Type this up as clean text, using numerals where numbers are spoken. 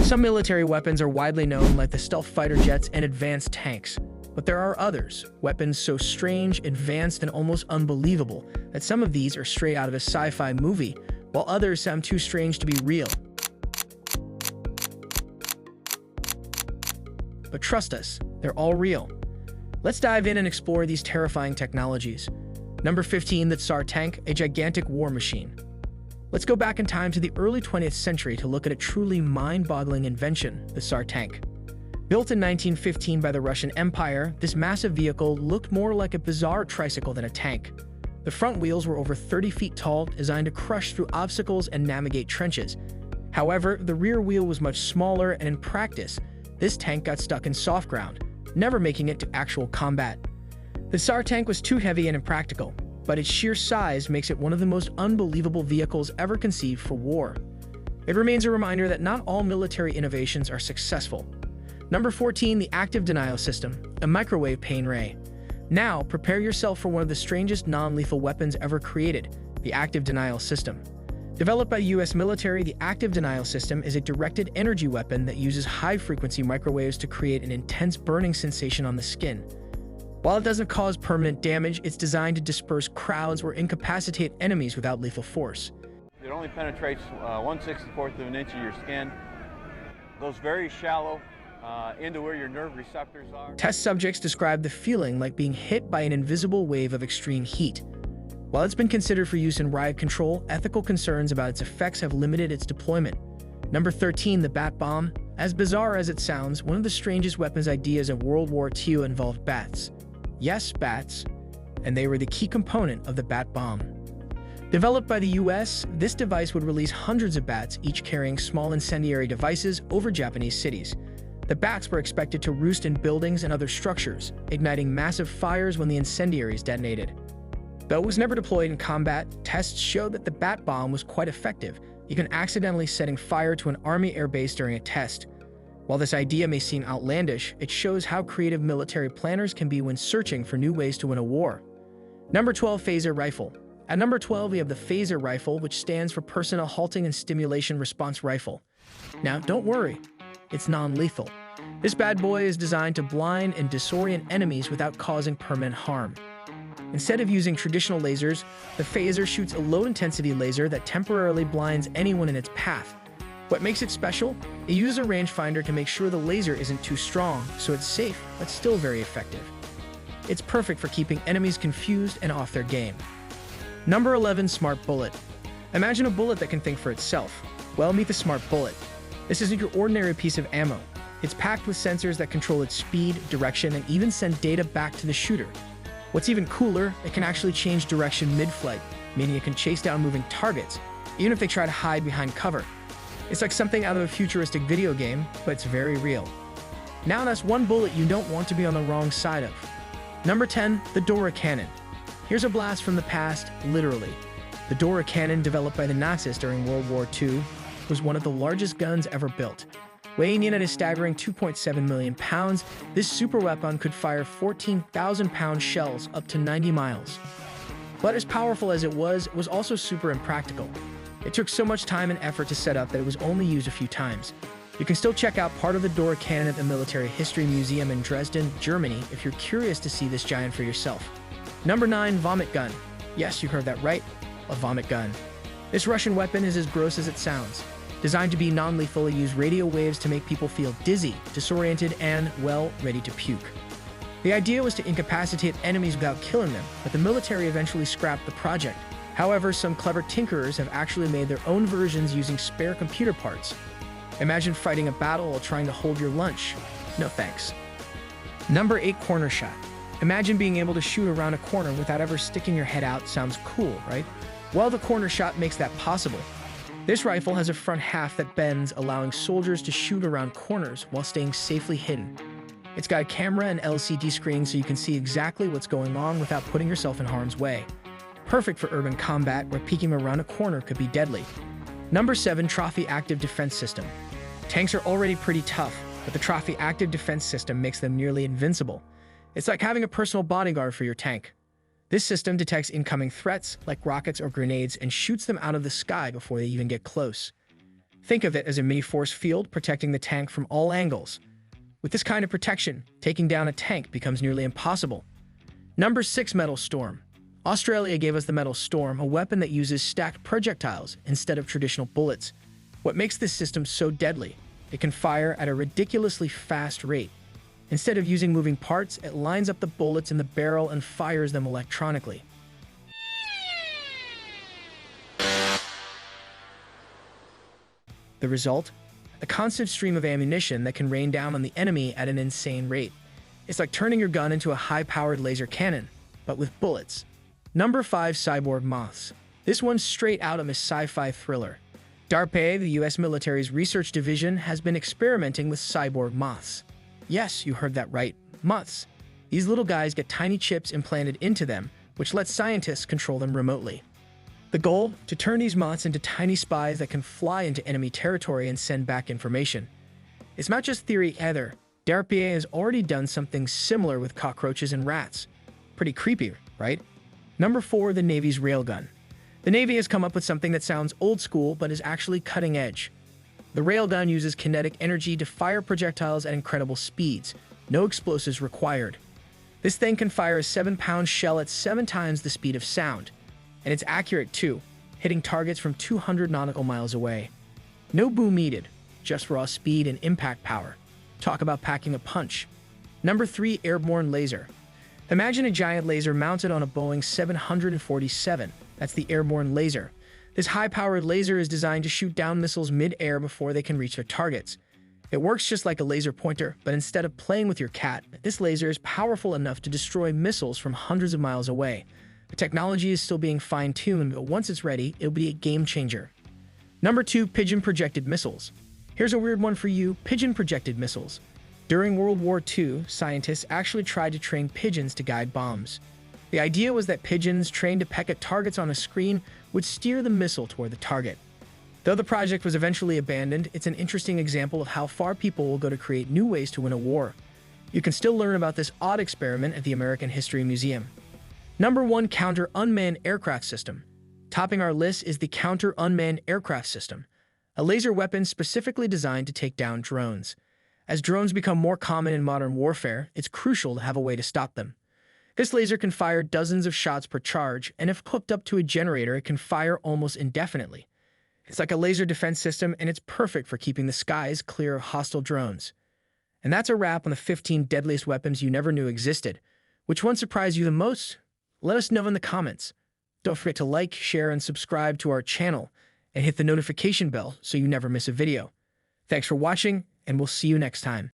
Some military weapons are widely known, like the stealth fighter jets and advanced tanks. But there are others, weapons so strange, advanced, and almost unbelievable that some of these are straight out of a sci-fi movie, while others sound too strange to be real. But trust us, they're all real. Let's dive in and explore these terrifying technologies. Number 15, the SAR Tank, a gigantic war machine. Let's go back in time to the early 20th century to look at a truly mind-boggling invention, the SAR Tank. Built in 1915 by the Russian Empire, this massive vehicle looked more like a bizarre tricycle than a tank. The front wheels were over 30 feet tall, designed to crush through obstacles and navigate trenches. However, the rear wheel was much smaller, and in practice, this tank got stuck in soft ground, never making it to actual combat. The SAR Tank was too heavy and impractical, but its sheer size makes it one of the most unbelievable vehicles ever conceived for war. It remains a reminder that not all military innovations are successful. Number 14, the Active Denial System, a microwave pain ray. Now, prepare yourself for one of the strangest non-lethal weapons ever created, the Active Denial System. Developed by the US military, the Active Denial System is a directed energy weapon that uses high-frequency microwaves to create an intense burning sensation on the skin. While it doesn't cause permanent damage, it's designed to disperse crowds or incapacitate enemies without lethal force. It only penetrates 1/64 of an inch of your skin, goes very shallow into where your nerve receptors are. Test subjects describe the feeling like being hit by an invisible wave of extreme heat. While it's been considered for use in riot control, ethical concerns about its effects have limited its deployment. Number 13, the Bat Bomb. As bizarre as it sounds, one of the strangest weapons ideas of World War II involved bats. Yes, bats. And they were the key component of the Bat Bomb. Developed by the US, this device would release hundreds of bats, each carrying small incendiary devices over Japanese cities. The bats were expected to roost in buildings and other structures, igniting massive fires when the incendiaries detonated. Though it was never deployed in combat, tests showed that the Bat Bomb was quite effective, even accidentally setting fire to an army airbase during a test. While this idea may seem outlandish, it shows how creative military planners can be when searching for new ways to win a war. Number 12, Phaser Rifle. At number 12, we have the Phaser Rifle, which stands for Personal Halting and Stimulation Response Rifle. Now, don't worry, it's non-lethal. This bad boy is designed to blind and disorient enemies without causing permanent harm. Instead of using traditional lasers, the phaser shoots a low-intensity laser that temporarily blinds anyone in its path. What makes it special? It uses a rangefinder to make sure the laser isn't too strong, so it's safe, but still very effective. It's perfect for keeping enemies confused and off their game. Number 11, Smart Bullet. Imagine a bullet that can think for itself. Well, meet the Smart Bullet. This isn't your ordinary piece of ammo. It's packed with sensors that control its speed, direction, and even send data back to the shooter. What's even cooler, it can actually change direction mid-flight, meaning it can chase down moving targets, even if they try to hide behind cover. It's like something out of a futuristic video game, but it's very real. Now that's one bullet you don't want to be on the wrong side of. Number 10, the Dora Cannon. Here's a blast from the past, literally. The Dora Cannon, developed by the Nazis during World War II, was one of the largest guns ever built. Weighing in at a staggering 2.7 million pounds, this superweapon could fire 14,000-pound shells up to 90 miles. But as powerful as it was also super impractical. It took so much time and effort to set up that it was only used a few times. You can still check out part of the Dora Cannon at the Military History Museum in Dresden, Germany, if you're curious to see this giant for yourself. Number 9, Vomit Gun. Yes, you heard that right, a vomit gun. This Russian weapon is as gross as it sounds. Designed to be non-lethal, it used radio waves to make people feel dizzy, disoriented, and, well, ready to puke. The idea was to incapacitate enemies without killing them, but the military eventually scrapped the project. However, some clever tinkerers have actually made their own versions using spare computer parts. Imagine fighting a battle while trying to hold your lunch. No thanks. Number 8, Corner Shot. Imagine being able to shoot around a corner without ever sticking your head out. Sounds cool, right? Well, the Corner Shot makes that possible. This rifle has a front half that bends, allowing soldiers to shoot around corners while staying safely hidden. It's got a camera and LCD screen so you can see exactly what's going on without putting yourself in harm's way. Perfect for urban combat where peeking around a corner could be deadly. Number 7, Trophy Active Defense System. Tanks are already pretty tough, but the Trophy Active Defense System makes them nearly invincible. It's like having a personal bodyguard for your tank. This system detects incoming threats, like rockets or grenades, and shoots them out of the sky before they even get close. Think of it as a mini force field protecting the tank from all angles. With this kind of protection, taking down a tank becomes nearly impossible. Number 6. Metal Storm. Australia gave us the Metal Storm, a weapon that uses stacked projectiles instead of traditional bullets. What makes this system so deadly? It can fire at a ridiculously fast rate. Instead of using moving parts, it lines up the bullets in the barrel and fires them electronically. The result? A constant stream of ammunition that can rain down on the enemy at an insane rate. It's like turning your gun into a high-powered laser cannon, but with bullets. Number 5. Cyborg Moths. This one's straight out of a sci-fi thriller. DARPA, the US military's research division, has been experimenting with cyborg moths. Yes, you heard that right, moths. These little guys get tiny chips implanted into them, which lets scientists control them remotely. The goal? To turn these moths into tiny spies that can fly into enemy territory and send back information. It's not just theory either. DARPA has already done something similar with cockroaches and rats. Pretty creepy, right? Number 4. The Navy's Railgun. The Navy has come up with something that sounds old school but is actually cutting edge. The railgun uses kinetic energy to fire projectiles at incredible speeds. No explosives required. This thing can fire a 7-pound shell at 7 times the speed of sound. And it's accurate too, hitting targets from 200 nautical miles away. No boom needed, just raw speed and impact power. Talk about packing a punch. Number 3. Airborne Laser. Imagine a giant laser mounted on a Boeing 747. That's the Airborne Laser. This high-powered laser is designed to shoot down missiles mid-air before they can reach their targets. It works just like a laser pointer, but instead of playing with your cat, this laser is powerful enough to destroy missiles from hundreds of miles away. The technology is still being fine-tuned, but once it's ready, it'll be a game-changer. Number 2. Pigeon Projected Missiles. Here's a weird one for you, Pigeon Projected Missiles. During World War II, scientists actually tried to train pigeons to guide bombs. The idea was that pigeons, trained to peck at targets on a screen, would steer the missile toward the target. Though the project was eventually abandoned, it's an interesting example of how far people will go to create new ways to win a war. You can still learn about this odd experiment at the American History Museum. Number 1. Counter Unmanned Aircraft System. Topping our list is the Counter Unmanned Aircraft System, a laser weapon specifically designed to take down drones. As drones become more common in modern warfare, it's crucial to have a way to stop them. This laser can fire dozens of shots per charge, and if hooked up to a generator, it can fire almost indefinitely. It's like a laser defense system, and it's perfect for keeping the skies clear of hostile drones. And that's a wrap on the 15 deadliest weapons you never knew existed. Which one surprised you the most? Let us know in the comments. Don't forget to like, share, and subscribe to our channel, and hit the notification bell so you never miss a video. Thanks for watching, and we'll see you next time.